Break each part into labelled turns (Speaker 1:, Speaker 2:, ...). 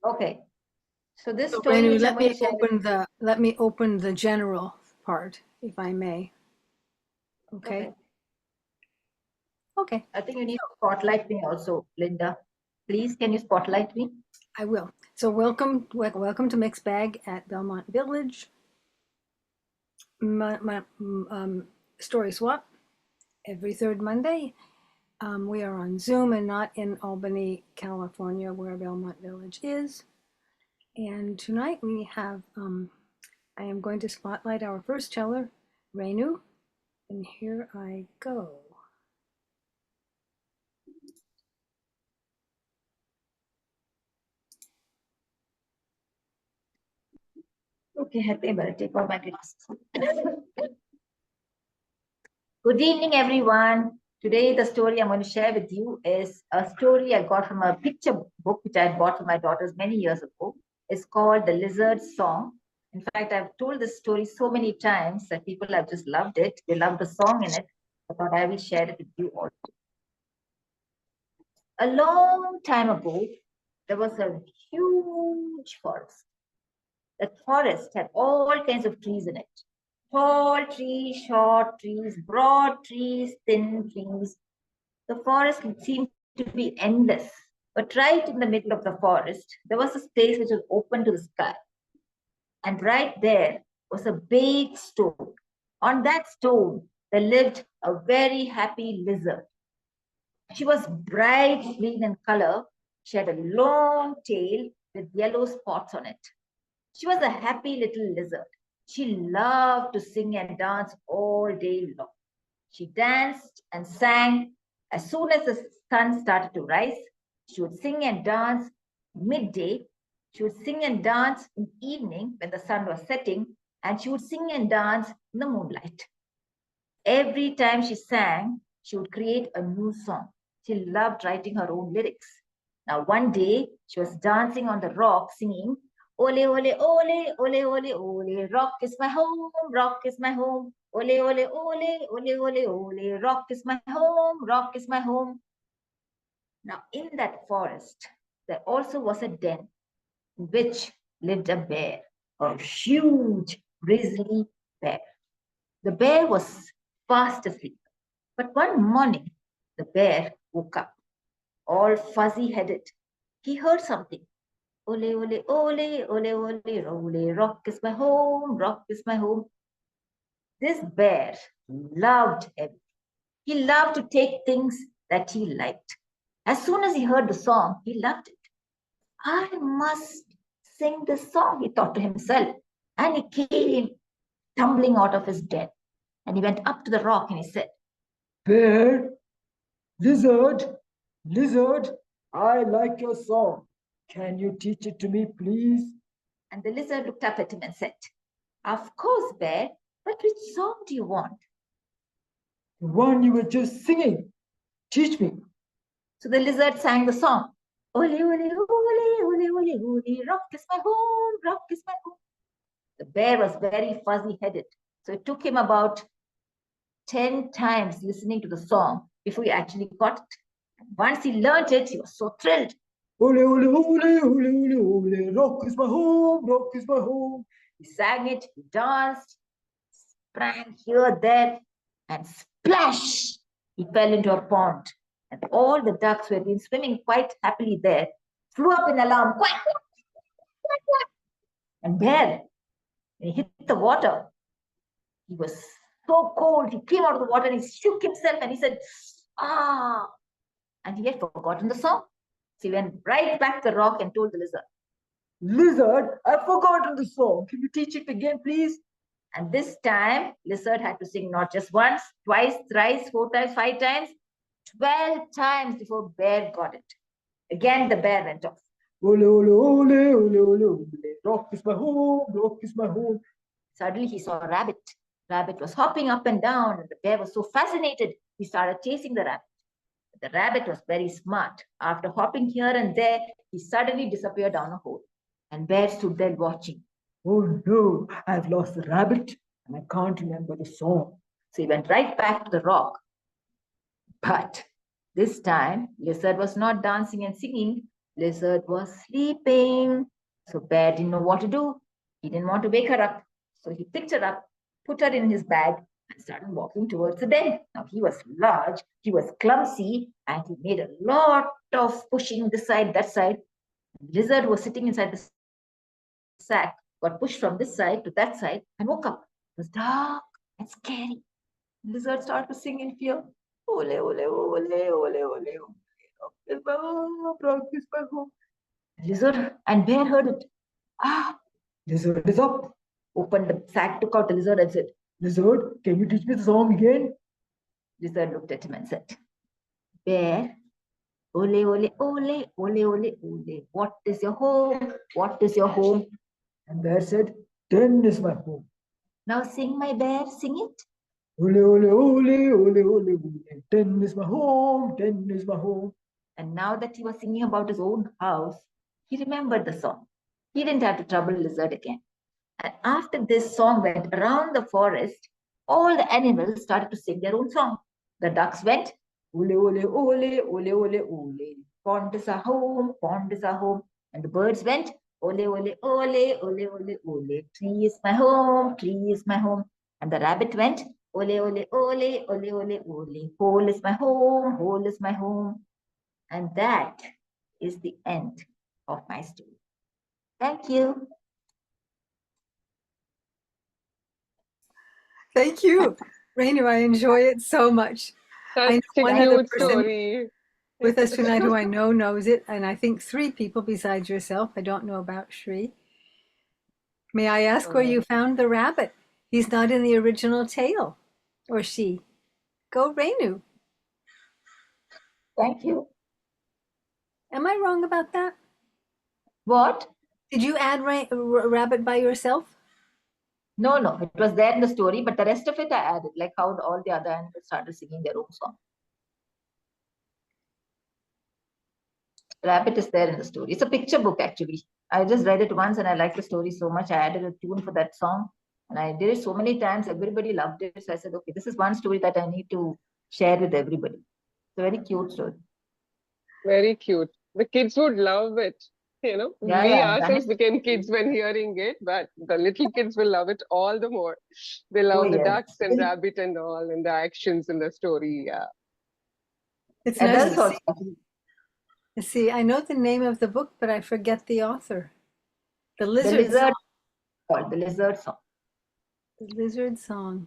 Speaker 1: Okay. So this
Speaker 2: So,
Speaker 1: story
Speaker 2: Renu,
Speaker 1: which I'm going to share with
Speaker 2: let me open the general part, if I may. Okay. Okay.
Speaker 1: I think you need to spotlight me also, Linda. Please, can you spotlight me?
Speaker 2: I will. So welcome to Mixed Bag at Belmont Village. Story swap every third Monday. We are on Zoom and not in Albany, California, where Belmont Village is. And tonight we have, I am going to spotlight our first teller, Renu. And here I go.
Speaker 1: Okay, I better take off my glasses. Good evening, everyone. Today, the story I'm going to share with you is a story I got from a picture book which I bought for my daughters many years ago. It's called The Lizard Song. In fact, I've told this story so many times that people have just loved it. They love the song in it. I thought I will share it with you all. A long time ago, there was a huge forest. That forest had all kinds of trees in it. Tall trees, short trees, broad trees, thin trees. The forest seemed to be endless. But right in the middle of the forest, there was a space which was open to the sky. And right there was a big stone. On that stone, there lived a very happy lizard. She was bright green in color. She had a long tail with yellow spots on it. She was a happy little lizard. She loved to sing and dance all day long. She danced and sang. As soon as the sun started to rise, she would sing and dance midday. She would sing and dance in the evening when the sun was setting, and she would sing and dance in the moonlight. Every time she sang, she would create a new song. She loved writing her own lyrics. Now, one day, she was dancing on the rock singing, ole, ole, ole, ole, ole, ole, rock is my home, rock is my home. Ole, ole, ole, ole, ole, ole, rock is my home, rock is my home. Now, in that forest, there also was a den in which lived a bear, a huge grizzly bear. The bear was fast asleep. But one morning, the bear woke up, all fuzzy-headed. He heard something. Ole, ole, ole, ole, ole, ole, rock is my home, rock is my home. This bear loved everything. He loved to take things that he liked. As soon as he heard the song, he loved it. I must sing this song, he thought to himself. And he came tumbling out of his den. And he went up to the rock and he said,
Speaker 3: Bear, lizard, lizard, I like your song. Can you teach it to me, please?
Speaker 1: And the lizard looked up at him and said, Of course, bear, but which song do you want?
Speaker 3: The one you were just singing. Teach me.
Speaker 1: So the lizard sang the song. Ole, ole, ole, ole, ole, ole, rock is my home, rock is my home. The bear was very fuzzy-headed, so it took him about 10 times listening to the song before he actually got it. And once he learned it, he was so thrilled.
Speaker 3: Ole, ole, ole, ole, ole, ole, rock is my home, rock is my home.
Speaker 1: He sang it, he danced, sprang here, there, and splash! He fell into a pond. And all the ducks who had been swimming quite happily there flew up in alarm. Quack, quack, quack, quack. And bear, when he hit the water, he was so cold. He came out of the water and he shook himself and he said, ah. And he had forgotten the song. So he went right back to the rock and told the lizard,
Speaker 3: Lizard, I've forgotten the song. Can you teach it again, please?
Speaker 1: And this time, lizard had to sing not just once, twice, thrice, 4 times, 5 times, 12 times before bear got it. Again, the bear went off.
Speaker 3: Ole, ole, ole, ole, ole, ole, rock is my home, rock is my home.
Speaker 1: Suddenly, he saw a rabbit. Rabbit was hopping up and down, and the bear was so fascinated, he started chasing the rabbit. But the rabbit was very smart. After hopping here and there, he suddenly disappeared down a hole. And bear stood there watching.
Speaker 3: Oh no, I've lost the rabbit and I can't remember the song.
Speaker 1: So he went right back to the rock. But this time, lizard was not dancing and singing, Lizard was sleeping. So Bear didn't know what to do. He didn't want to wake her up. So he picked her up, put her in his bag, and started walking towards the den. Now he was large, he was clumsy, and he made a lot of pushing this side, that side. Lizard was sitting inside the sack, got pushed from this side to that side, and woke up. It was dark and scary. Lizard started to sing in fear. Ole, ole, ole, ole, ole, ole. Is my home, rock is my home. Lizard and Bear heard it. Ah, lizard is up. Opened the sack, took out the lizard and said, Lizard, can you teach me the song again? Lizard looked at him and said, Bear, ole, ole, ole, ole, ole, ole. What is your home? What is your home? And Bear said, Den is my home. Now sing, my bear, sing it. Ole, ole, ole, ole, ole, ole. Den is my home, den is my home. And now that he was singing about his own house, he remembered the song. He didn't have to trouble Lizard again. And after this song went around the forest, all the animals started to sing their own song. The ducks went, ole, ole, ole, ole, ole, ole. Pond is our home, pond is our home. And the birds went, ole, ole, ole, ole, ole, ole. Tree is my home, tree is my home. And the rabbit went, ole, ole, ole, ole, ole, ole. Hole is my home, hole is my home. And that is the end of my story. Thank you.
Speaker 2: Thank you, Rainu. I enjoy it so much. I know
Speaker 4: Such a
Speaker 2: one other
Speaker 4: cute
Speaker 2: person
Speaker 4: story.
Speaker 2: with us tonight who I know knows it, and I think 3 people besides yourself. I don't know about Shri. May I ask where you found the rabbit? He's not in the original tale, or she. Go, Rainu.
Speaker 1: Thank you.
Speaker 2: Am I wrong about that?
Speaker 1: What?
Speaker 2: Did you add rabbit by yourself?
Speaker 1: No, no, it was there in the story, but the rest of it I added, like how all the other animals started singing their own song. Rabbit is there in the story. It's a picture book, actually. I just read it once and I liked the story so much. I added a tune for that song and I did it so many times. Everybody loved it. So I said, okay, this is one story that I need to share with everybody. It's a very cute story.
Speaker 4: Very cute. The kids would love it.
Speaker 1: Yeah,
Speaker 4: We
Speaker 1: yeah,
Speaker 4: ourselves became kids when hearing it, but the little kids will love it all the more. They
Speaker 1: Oh,
Speaker 4: love the
Speaker 1: yes.
Speaker 4: ducks and rabbit and all, and the actions in the story. Yeah.
Speaker 2: It's nice
Speaker 1: Adults
Speaker 2: to
Speaker 1: also.
Speaker 2: see. I know the name of the book, but I forget the author. The
Speaker 1: The
Speaker 2: Lizard Song.
Speaker 1: lizard, called the lizard song.
Speaker 2: The Lizard Song.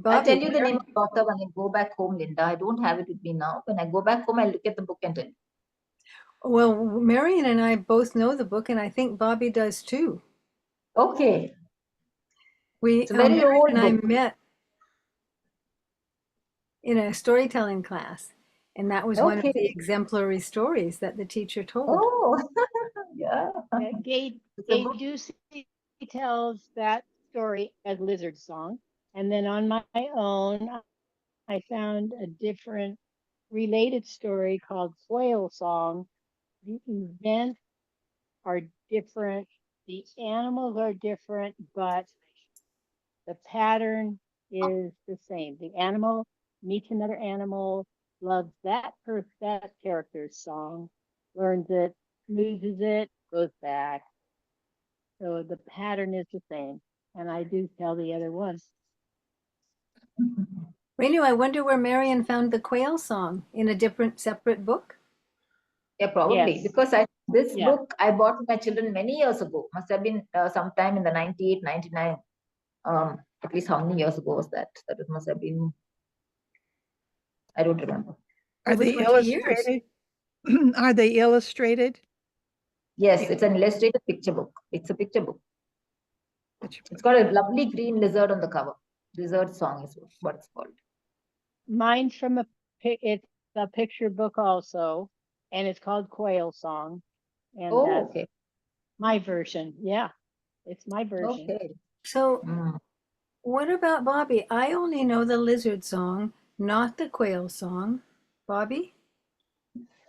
Speaker 1: I'll tell
Speaker 2: Bobby,
Speaker 1: you the name of the author when I go back home, Linda. I don't have it with me now. When I go back home, I'll look at the book and tell you.
Speaker 2: well, Marion and I both know the book, and I think Bobby does too.
Speaker 1: Okay.
Speaker 2: We,
Speaker 1: It's a very
Speaker 2: Marion
Speaker 1: old
Speaker 2: and I
Speaker 1: book.
Speaker 2: met in a storytelling class, and that was one of the
Speaker 1: Okay.
Speaker 2: exemplary stories that the teacher told.
Speaker 1: Oh, yeah.
Speaker 5: Gay
Speaker 1: It's a book.
Speaker 5: Ducey tells that story as Lizard Song. And then on my own, I found a different related story called Quail Song. The events are different, the animals are different, but the pattern is the same. The animal meets another animal, loves that character's song, learns it, loses it, goes back. So the pattern is the same. And I do tell the other one.
Speaker 2: Rainu, I wonder where Marion found the quail song in a different, separate book.
Speaker 1: Yeah, probably.
Speaker 5: Yes.
Speaker 1: Because this
Speaker 5: Yeah.
Speaker 1: book I bought for my children many years ago. Must have been sometime in the 98, 99. At least how many years ago was that? That it must have been, I don't remember.
Speaker 6: Are
Speaker 2: Over
Speaker 6: they
Speaker 2: 20 years.
Speaker 6: illustrated? Are they illustrated?
Speaker 1: Yes, it's an illustrated picture book. It's a picture book.
Speaker 6: Which
Speaker 1: It's got a lovely green lizard on the cover. Lizard song is what it's called.
Speaker 5: Mine's from it's a picture book also, and it's called Quail Song. And
Speaker 1: Oh,
Speaker 5: that's
Speaker 1: okay.
Speaker 5: my version. Yeah, it's my version.
Speaker 1: Okay.
Speaker 2: So,
Speaker 1: Mm.
Speaker 2: what about Bobby? I only know the lizard song, not the quail song. Bobby?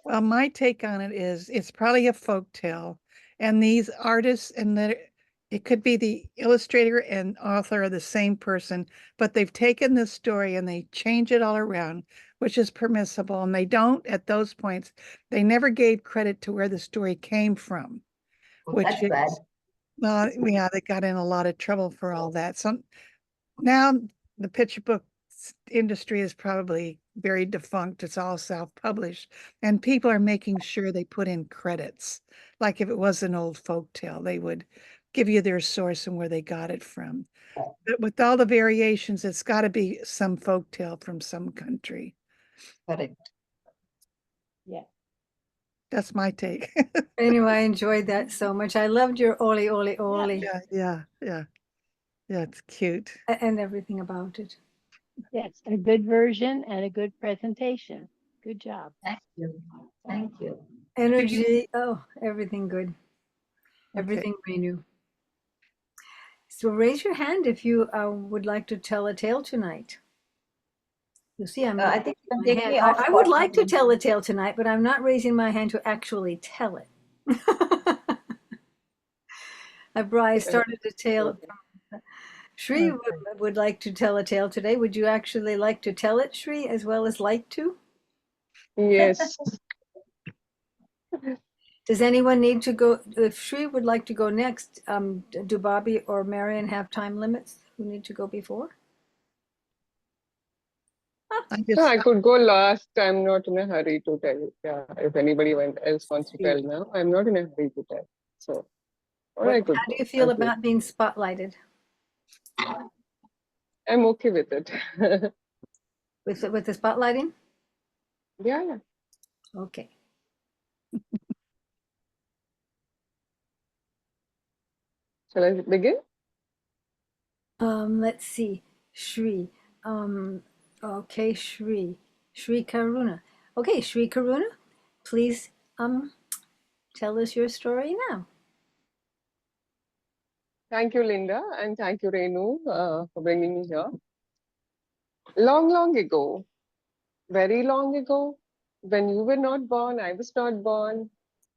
Speaker 6: Well, my take on it is it's probably a folk tale, and these artists and it could be the illustrator and author are the same person, but they've taken this story and they change it all around which is permissible. And they don't, at those points, they never gave credit to where the story came from,
Speaker 1: Oh,
Speaker 6: which
Speaker 1: that's bad.
Speaker 6: is, well, yeah, they got in a lot of trouble for all that. So now the picture book industry is probably very defunct. It's all self-published, and people are making sure they put in credits. Like if it was an old folk tale, they would give you their source and where they got it from. But with all the variations, it's got to be some folk tale from some country.
Speaker 1: Correct.
Speaker 5: Yeah.
Speaker 6: That's my take.
Speaker 2: Anyway, I enjoyed that so much. I loved your Oli Oli Oli
Speaker 6: Yeah, it's cute.
Speaker 2: and everything about it.
Speaker 5: Yes, a good version and a good presentation. Good job.
Speaker 1: Thank you. Thank you.
Speaker 2: Energy, oh, everything good.
Speaker 6: Okay.
Speaker 2: Everything renew. So raise your hand if you would like to tell a tale tonight. You see, I'm
Speaker 1: I
Speaker 2: not
Speaker 1: think you can
Speaker 2: raising my
Speaker 1: take
Speaker 2: hand.
Speaker 1: me off
Speaker 2: I would
Speaker 1: spot
Speaker 2: like to
Speaker 1: now.
Speaker 2: tell a tale tonight, but I'm not raising my hand to actually tell it. I started a tale. Shri would like to tell a tale today. Would you actually like to tell it, Shri, as well as like to?
Speaker 4: Yes.
Speaker 2: Does anyone need to go? If Shri would like to go next, do Bobby or Marion have time limits? Who need to go before?
Speaker 6: I
Speaker 4: No,
Speaker 6: just,
Speaker 4: I could go last. I'm not in a hurry to tell. Yeah, if anybody else wants to tell now, I'm not in a hurry to tell. So, or I could
Speaker 2: How do
Speaker 4: go.
Speaker 2: you feel
Speaker 4: I'm good.
Speaker 2: about being spotlighted
Speaker 4: I'm okay with it.
Speaker 2: with the spotlighting?
Speaker 4: Yeah.
Speaker 2: Okay.
Speaker 4: Shall I begin?
Speaker 2: Let's see. Shri. Okay, Shri. Shri Karuna. Okay, Shri Karuna, please tell us your story now.
Speaker 4: Thank you, Linda, and thank you, Renu, for bringing me here. Long, long ago, very long ago, when you were not born, I was not born.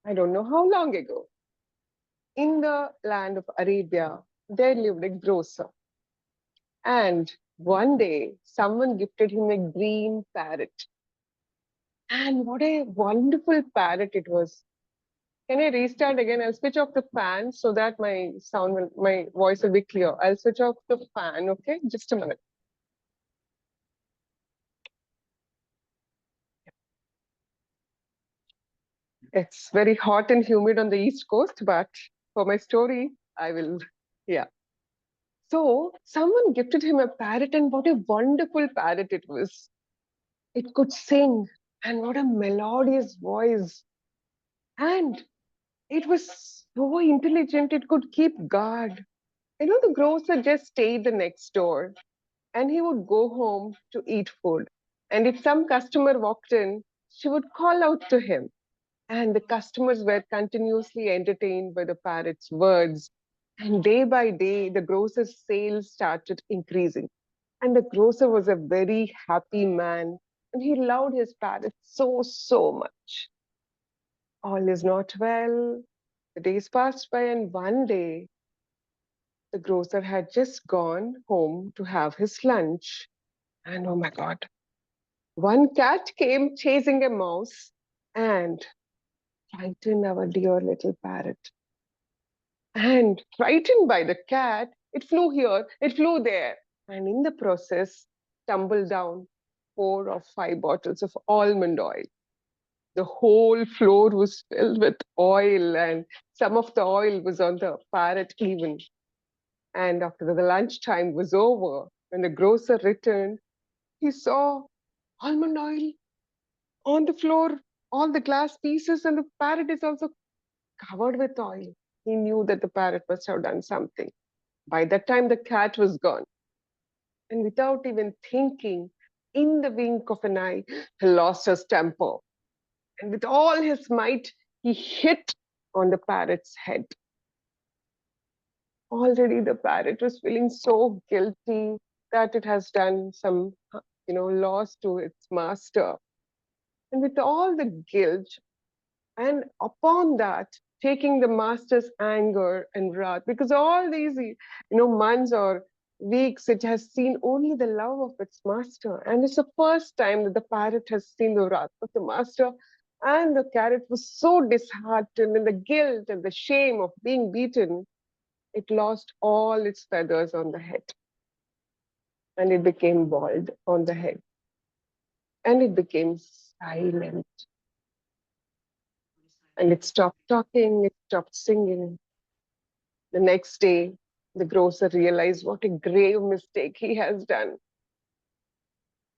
Speaker 4: I don't know how long ago. In the land of Arabia, there lived a grocer. And one day, someone gifted him a green parrot. And what a wonderful parrot it was. Can I restart again? I'll switch off the fan so that my voice will be clear. I'll switch off the fan, okay? Just a minute. It's very hot and humid on the East Coast, but for my story, I will, yeah. So someone gifted him a parrot, and what a wonderful parrot it was. It could sing, and what a melodious voice. And it was so intelligent, it could keep guard. The grocer just stayed the next door, and he would go home to eat food. And if some customer walked in, she would call out to him. And the customers were continuously entertained by the parrot's words. And day by day, the grocer's sales started increasing. And the grocer was a very happy man. And he loved his parrot so, so much. All is not well. The days passed by, and one day, the grocer had just gone home to have his lunch. And oh my God, one cat came chasing a mouse and frightened our dear little parrot. And frightened by the cat, it flew here, it flew there, and in the process, tumbled down 4 or 5 bottles of almond oil. The whole floor was filled with oil, and some of the oil was on the parrot even. And after the lunchtime was over, when the grocer returned, he saw almond oil on the floor, all the glass pieces, and the parrot is also covered with oil. He knew that the parrot must have done something. By that time, the cat was gone. And without even thinking, in the wink of an eye, he lost his temper. And with all his might, he hit on the parrot's head. Already, the parrot was feeling so guilty that it has done some, loss to its master. And with all the guilt, and upon that, taking the master's anger and wrath, because all these, months or weeks, it has seen only the love of its master. And it's the first time that the parrot has seen the wrath of the master. And the parrot was so disheartened, and the guilt and the shame of being beaten, it lost all its feathers on the head. And it became bald on the head. And it became silent. And it stopped talking, it stopped singing. The next day, the grocer realized what a grave mistake he has done.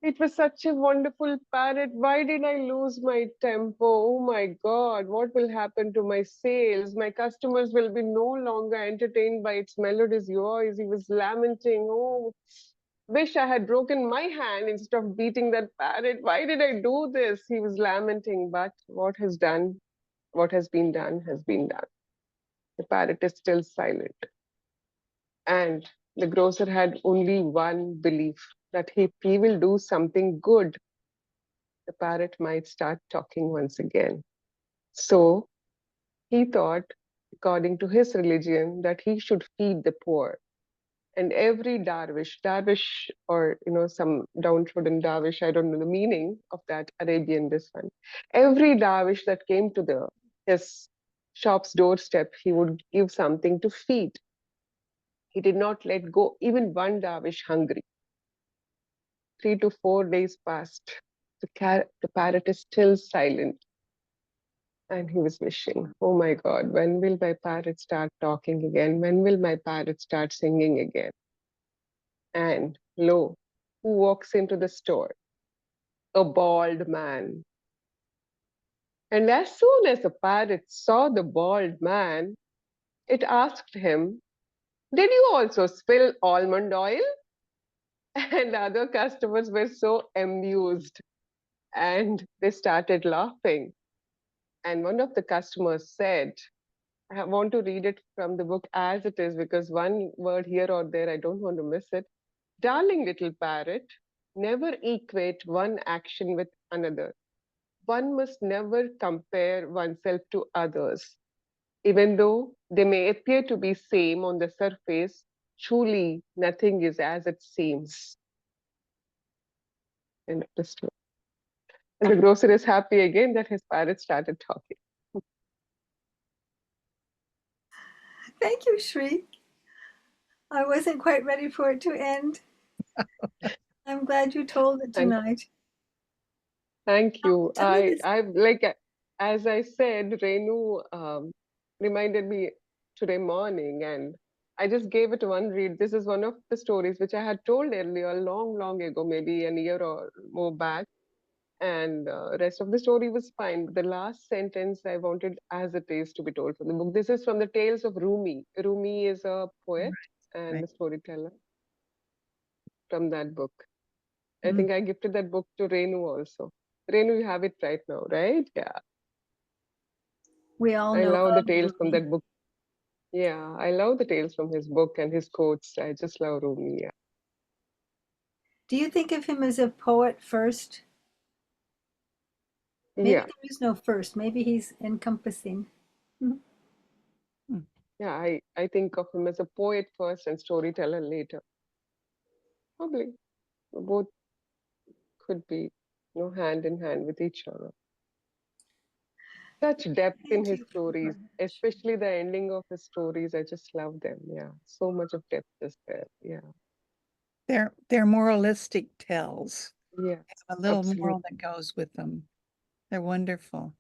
Speaker 4: It was such a wonderful parrot. Why did I lose my tempo? Oh my God, what will happen to my sales? My customers will be no longer entertained by its melodious voice. He was lamenting, oh, wish I had broken my hand instead of beating that parrot. Why did I do this? He was lamenting, but what has been done has been done. The parrot is still silent. And the grocer had only one belief, that if he will do something good, the parrot might start talking once again. So he thought, according to his religion, that he should feed the poor. And every darwish, or some downtrodden darwish, I don't know the meaning of that Arabian, this one. Every darwish that came to his shop's doorstep, he would give something to feed. He did not let go even one darwish hungry. 3 to 4 days passed. The parrot is still silent. And he was wishing, oh my God, when will my parrot start talking again? When will my parrot start singing again? And lo, who walks into the store? A bald man. And as soon as the parrot saw the bald man, it asked him, did you also spill almond oil? And other customers were so amused and they started laughing. And one of the customers said, I want to read it from the book as it is, because one word here or there, I don't want to miss it. Darling little parrot, never equate one action with another. One must never compare oneself to others. Even though they may appear to be same on the surface, truly nothing is as it seems. End of the story. And the grocer is happy again that his parrot started talking.
Speaker 2: Thank you, Shri. I wasn't quite ready for it to end. I'm glad you told it
Speaker 4: And
Speaker 2: tonight.
Speaker 4: thank you.
Speaker 2: Tell me this.
Speaker 4: I like, as I said, Renu reminded me today morning, and I just gave it one read. This is one of the stories which I had told earlier, long ago, maybe a year or more back. And rest of the story was fine. But the last sentence I wanted as it is to be told from the book. This is from the Tales of Rumi. Rumi is a poet and
Speaker 6: right.
Speaker 4: a storyteller from that book. I
Speaker 6: Mm.
Speaker 4: think I gifted that book to Renu also. Renu, you have it right now, right? Yeah.
Speaker 2: We all
Speaker 4: I
Speaker 2: know
Speaker 4: love the
Speaker 2: of
Speaker 4: tales from
Speaker 2: Rumi.
Speaker 4: that book. Yeah, I love the tales from his book and his quotes. I just love Rumi. Yeah.
Speaker 2: Do you think of him as a poet first? Maybe
Speaker 4: Yeah.
Speaker 2: there is no first. Maybe he's encompassing.
Speaker 4: Yeah. I think of him as a poet first and storyteller later. Probably both could be, hand in hand with each other. Such depth in
Speaker 2: Thank
Speaker 4: his
Speaker 2: you
Speaker 4: stories,
Speaker 2: very much.
Speaker 4: especially the ending of his stories. I just love them. Yeah. So much of depth is there. Yeah.
Speaker 6: They're moralistic tells.
Speaker 4: Yeah.
Speaker 6: A little
Speaker 4: Absolutely.
Speaker 6: moral that goes with them. They're wonderful.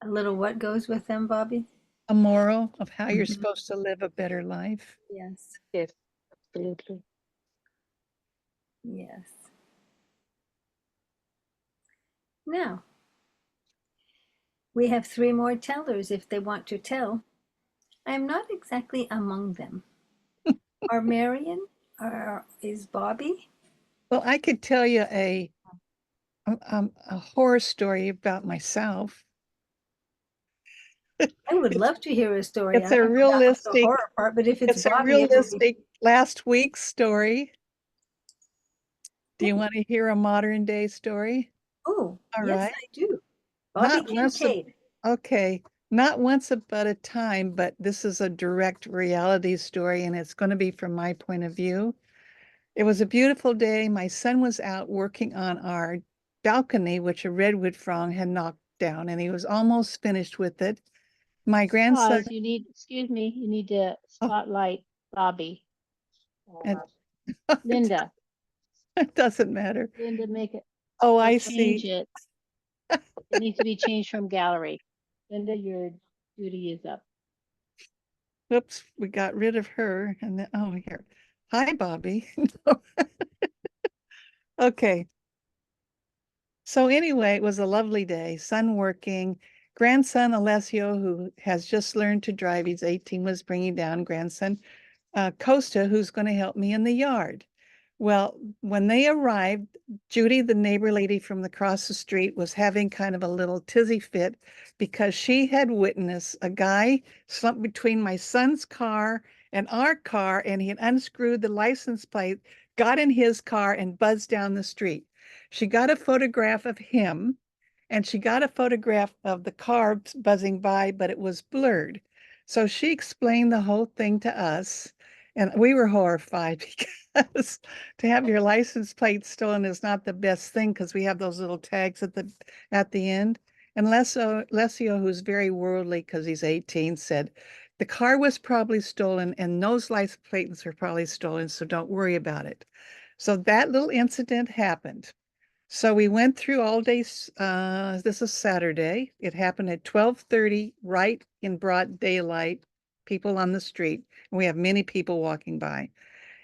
Speaker 2: A little what goes with them, Bobby?
Speaker 6: A moral of how you're
Speaker 2: Mhm.
Speaker 6: supposed to live a better life.
Speaker 2: Yes,
Speaker 4: Yes. Absolutely.
Speaker 2: yes. Now, we have 3 more tellers if they want to tell. I am not exactly among them. Are Marion? Is Bobby?
Speaker 6: Well, I could tell you a horror story about myself.
Speaker 2: I would love to hear a story.
Speaker 6: It's
Speaker 2: I
Speaker 6: a
Speaker 2: don't know about the
Speaker 6: realistic,
Speaker 2: horror part, but if it's
Speaker 6: it's a
Speaker 2: Bobby, it will be.
Speaker 6: realistic last week's story. Do you want to hear a modern day story?
Speaker 2: Oh,
Speaker 6: All
Speaker 2: yes,
Speaker 6: right.
Speaker 2: I do. Bobby
Speaker 6: Not once a,
Speaker 2: Kincaid.
Speaker 6: okay, not once upon a time, but this is a direct reality story, and it's going to be from my point of view. It was a beautiful day. My son was out working on our balcony, which a redwood frond had knocked down, and he was almost finished with it. My grandson,
Speaker 5: Pause. Excuse me, you need to
Speaker 6: oh,
Speaker 5: spotlight Bobby.
Speaker 6: and
Speaker 5: Linda,
Speaker 6: it doesn't matter.
Speaker 5: Linda, make it,
Speaker 6: Oh,
Speaker 5: or
Speaker 6: I
Speaker 5: change
Speaker 6: see.
Speaker 5: it. It needs to be changed from gallery. Linda, your duty is up.
Speaker 6: Whoops, we got rid of her. And then, oh, here. Hi, Bobby. Okay. So anyway, it was a lovely day. Son working. Grandson Alessio, who has just learned to drive, he's 18, was bringing down grandson Costa, who's going to help me in the yard. Well, when they arrived, Judy, the neighbor lady from across the street, was having kind of a little tizzy fit because she had witnessed a guy slumped between my son's car and our car, and he had unscrewed the license plate, got in his car, and buzzed down the street. She got a photograph of him, and she got a photograph of the car buzzing by, but it was blurred. So she explained the whole thing to us, and we were horrified because to have your license plate stolen is not the best thing because we have those little tags at the end. And Lesio, who's very worldly because he's 18, said the car was probably stolen and those license plates were probably stolen, so don't worry about it. So that little incident happened. So we went through all day. This is Saturday. It happened at 12:30, right in broad daylight, people on the street. And we have many people walking by.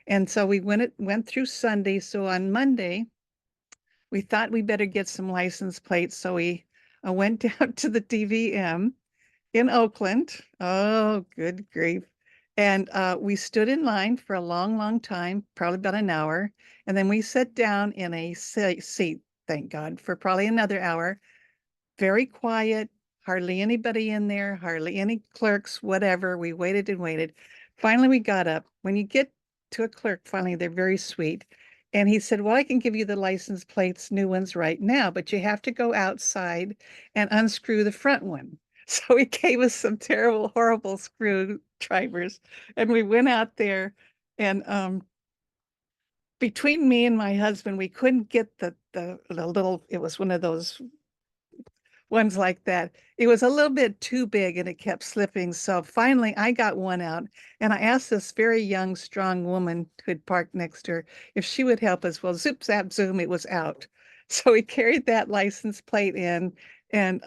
Speaker 6: And so we went through Sunday. So on Monday, we thought we better get some license plates. So we went down to the DVM in Oakland. Oh, good grief. And we stood in line for a long, long time, probably about an hour. And then we sat down in a seat, thank God, for probably another hour. Very quiet, hardly anybody in there, hardly any clerks, whatever. We waited and waited. Finally, we got up. When you get to a clerk, finally, they're very sweet. And he said, well, I can give you the license plates, new ones right now, but you have to go outside and unscrew the front one. So he gave us some terrible, horrible screwdrivers. And we went out there and between me and my husband, we couldn't get the little, it was one of those ones like that. It was a little bit too big and it kept slipping. So finally, I got one out and I asked this very young, strong woman who had parked next to her if she would help us. Well, zoop, zap, zoom, it was out. So we carried that license plate in and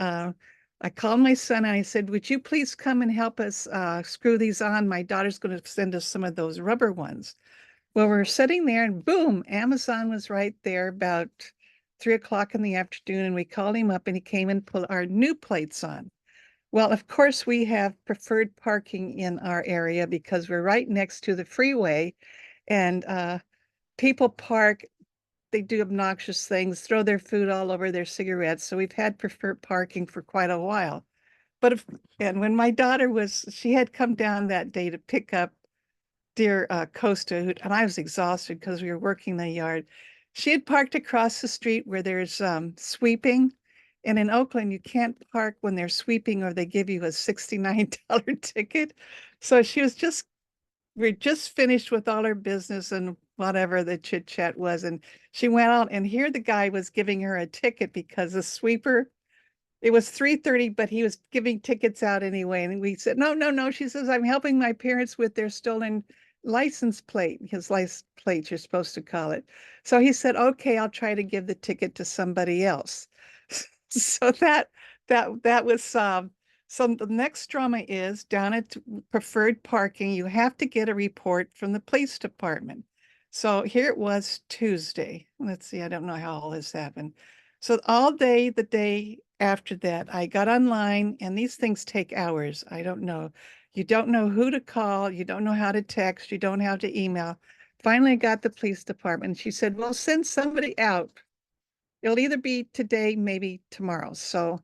Speaker 6: I called my son and I said, would you please come and help us screw these on? My daughter's going to send us some of those rubber ones. Well, we're sitting there and boom, Amazon was right there about 3 o'clock in the afternoon. And we called him up and he came and put our new plates on. Well, of course, we have preferred parking in our area because we're right next to the freeway and people park, they do obnoxious things, throw their food all over their cigarettes. So we've had preferred parking for quite a while. But and when my daughter she had come down that day to pick up dear Costa, and I was exhausted because we were working the yard. She had parked across the street where there's sweeping. And in Oakland, you can't park when they're sweeping or they give you a $69 ticket. So we're just finished with all her business and whatever the chit chat was. And she went out and here the guy was giving her a ticket because the sweeper, it was 3:30, but he was giving tickets out anyway. And we said, no, no, no. She says, I'm helping my parents with their stolen license plate, his license plate, you're supposed to call it. So he said, okay, I'll try to give the ticket to somebody else. So that was solved. So the next drama is down at preferred parking. You have to get a report from the police department. So here it was Tuesday. Let's see, I don't know how all this happened. So all day, the day after that, I got online and these things take hours. I don't know. You don't know who to call. You don't know how to text. You don't know how to email. Finally, I got the police department. She said, well, send somebody out. It'll either be today, maybe tomorrow. So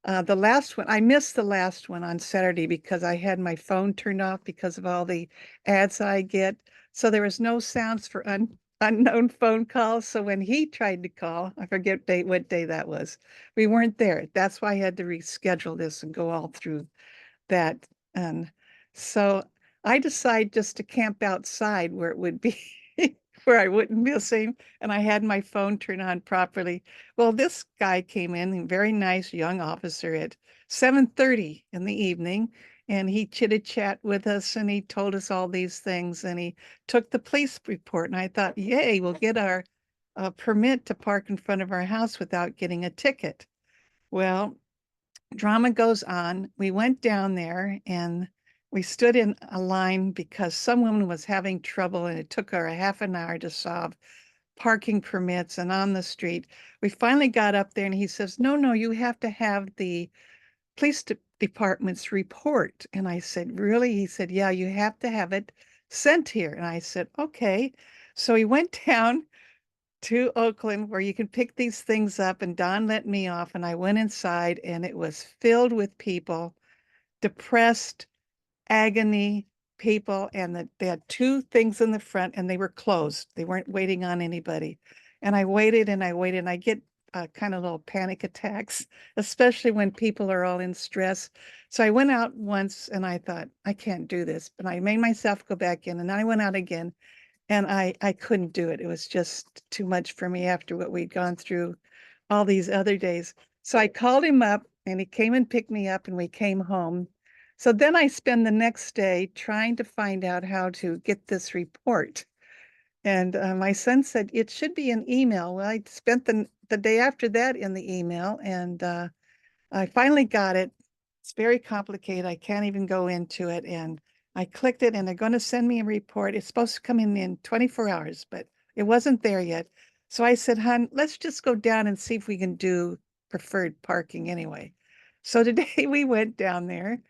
Speaker 6: the last one, I missed the last one on Saturday because I had my phone turned off because of all the ads I get. So there was no sounds for unknown phone calls. So when he tried to call, I forget what day that was, we weren't there. That's why I had to reschedule this and go all through that. And so I decided just to camp outside where it would be where I wouldn't miss him, and I had my phone turned on properly. Well, this guy came in, a very nice young officer at 7:30 in the evening, and he chitted chat with us, and he told us all these things, and he took the police report, and I thought, yay, we'll get our permit to park in front of our house without getting a ticket. Well, drama goes on. We went down there and we stood in a line because some woman was having trouble and it took her a half an hour to solve parking permits and on the street. We finally got up there and he says, no, no, you have to have the police department's report. And I said, really? He said, yeah, you have to have it sent here. And I said, okay. So he went down to Oakland where you can pick these things up, and Don let me off and I went inside and it was filled with people, depressed, agony people, and they had two things in the front and they were closed. They weren't waiting on anybody. And I waited and I waited and I get kind of little panic attacks, especially when people are all in stress. So I went out once and I thought, I can't do this, but I made myself go back in and then I went out again and I couldn't do it. It was just too much for me after what we'd gone through all these other days. So I called him up and he came and picked me up and we came home. So then I spend the next day trying to find out how to get this report. And my son said it should be an email. Well, I spent the day after that in the email and I finally got it. It's very complicated. I can't even go into it. And I clicked it and they're going to send me a report. It's supposed to come in 24 hours, but it wasn't there yet. So I said, hon, let's just go down and see if we can do preferred parking anyway. So today we went down there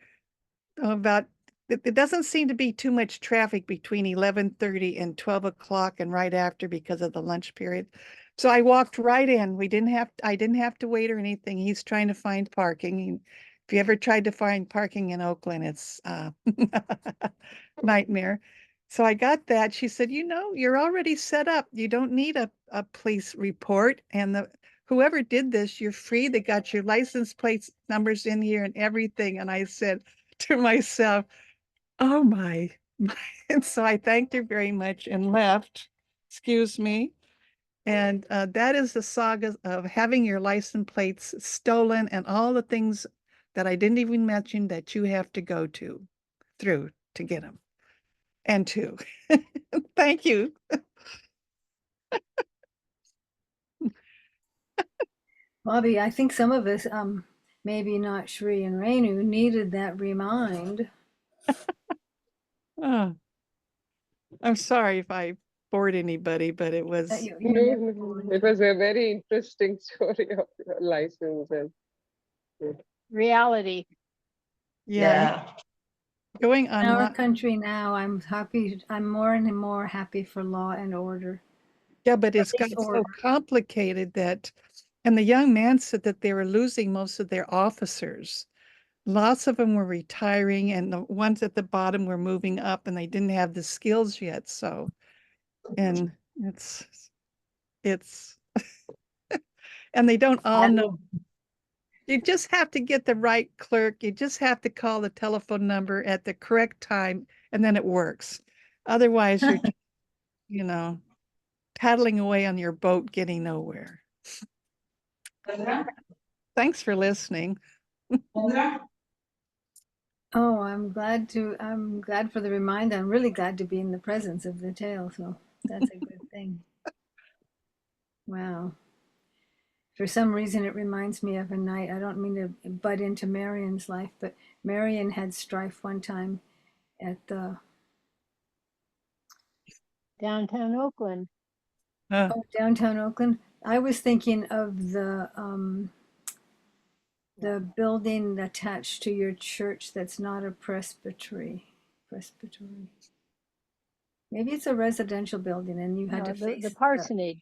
Speaker 6: about, it doesn't seem to be too much traffic between 11:30 and 12 o'clock and right after because of the lunch period. So I walked right in. I didn't have to wait or anything. He's trying to find parking. If you ever tried to find parking in Oakland, it's nightmare. So I got that. She said, you know, you're already set up. You don't need a police report. And whoever did this, you're free. They got your license plate numbers in here and everything. And I said to myself, oh my. And so I thanked her very much and left. Excuse me. And that is the saga of having your license plates stolen and all the things that I didn't even mention that you have to go through to get them. And to. Thank you.
Speaker 2: Bobby, I think some of us, maybe not Shri and Renu, needed that remind.
Speaker 6: Oh, I'm sorry if I bored anybody, but it was,
Speaker 2: That you
Speaker 4: No,
Speaker 2: never
Speaker 4: no, it was a very interesting story of your license.
Speaker 5: Reality.
Speaker 6: yeah, going
Speaker 2: in our
Speaker 6: online.
Speaker 2: country now, I'm more and more happy for law and order.
Speaker 6: Yeah, but it's got so
Speaker 2: Disorder.
Speaker 6: complicated that, and the young man said that they were losing most of their officers. Lots of them were retiring, and the ones at the bottom were moving up, and they didn't have the skills yet. So, and it's, and they don't all know. You just have to get the right clerk. You just have to call the telephone number at the correct time, and then it works. Otherwise, you're, you know, paddling away on your boat, getting nowhere. Thanks for listening.
Speaker 2: Oh, I'm glad for the reminder. I'm really glad to be in the presence of the tale. So that's a good thing. Wow. For some reason, it reminds me of a night. I don't mean to butt into Marion's life, but Marion had strife one time at the
Speaker 5: Downtown Oakland.
Speaker 2: downtown Oakland. I was thinking of the building attached to your church that's not a presbytery. Presbytery. Maybe it's a residential building, and you had to face
Speaker 5: The parsonage.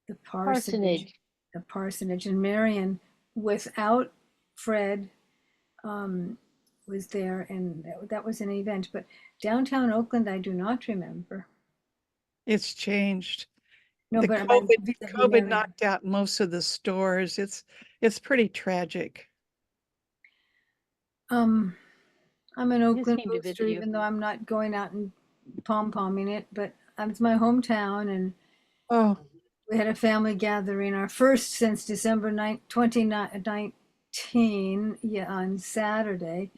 Speaker 2: the parsonage. The parsonage. And Marion, without Fred, was there, and that was an event. But downtown Oakland, I do not remember.
Speaker 6: It's changed.
Speaker 2: No,
Speaker 6: The
Speaker 2: but
Speaker 6: COVID
Speaker 2: Marion.
Speaker 6: knocked out most of the stores. It's pretty tragic.
Speaker 2: I'm an Oakland
Speaker 5: came to visit
Speaker 2: booster,
Speaker 5: you.
Speaker 2: even though I'm not going out and pom-pomming it, but it's my hometown, and
Speaker 6: Oh,
Speaker 2: we had a family gathering, our first since December 2019, yeah, on Saturday.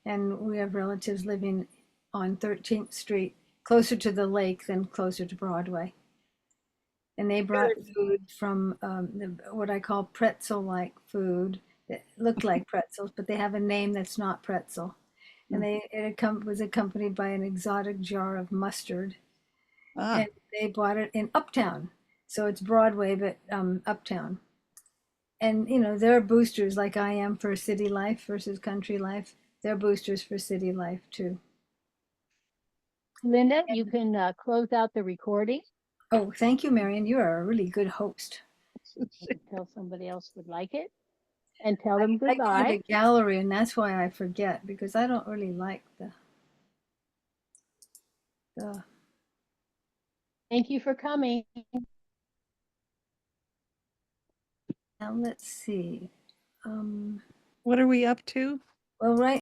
Speaker 2: And we have relatives living on 13th Street, closer to the lake than closer to Broadway. And they brought food from what I call pretzel-like food that look like pretzels, but they have a name that's not pretzel. And was accompanied by an exotic jar of mustard.
Speaker 6: ah,
Speaker 2: And they bought it in Uptown. So it's Broadway, but Uptown. And, they're boosters like I am for city life versus country life. They're boosters for city life too.
Speaker 5: Linda, you can close out the recording
Speaker 2: Oh, thank you, Marion. You are a really good host.
Speaker 5: until somebody else would like it, and tell them
Speaker 2: I go to
Speaker 5: goodbye.
Speaker 2: the gallery, and that's why I forget, because I don't really like the
Speaker 5: Thank you for coming.
Speaker 2: now let's see.
Speaker 6: what are we up to?
Speaker 2: Well, right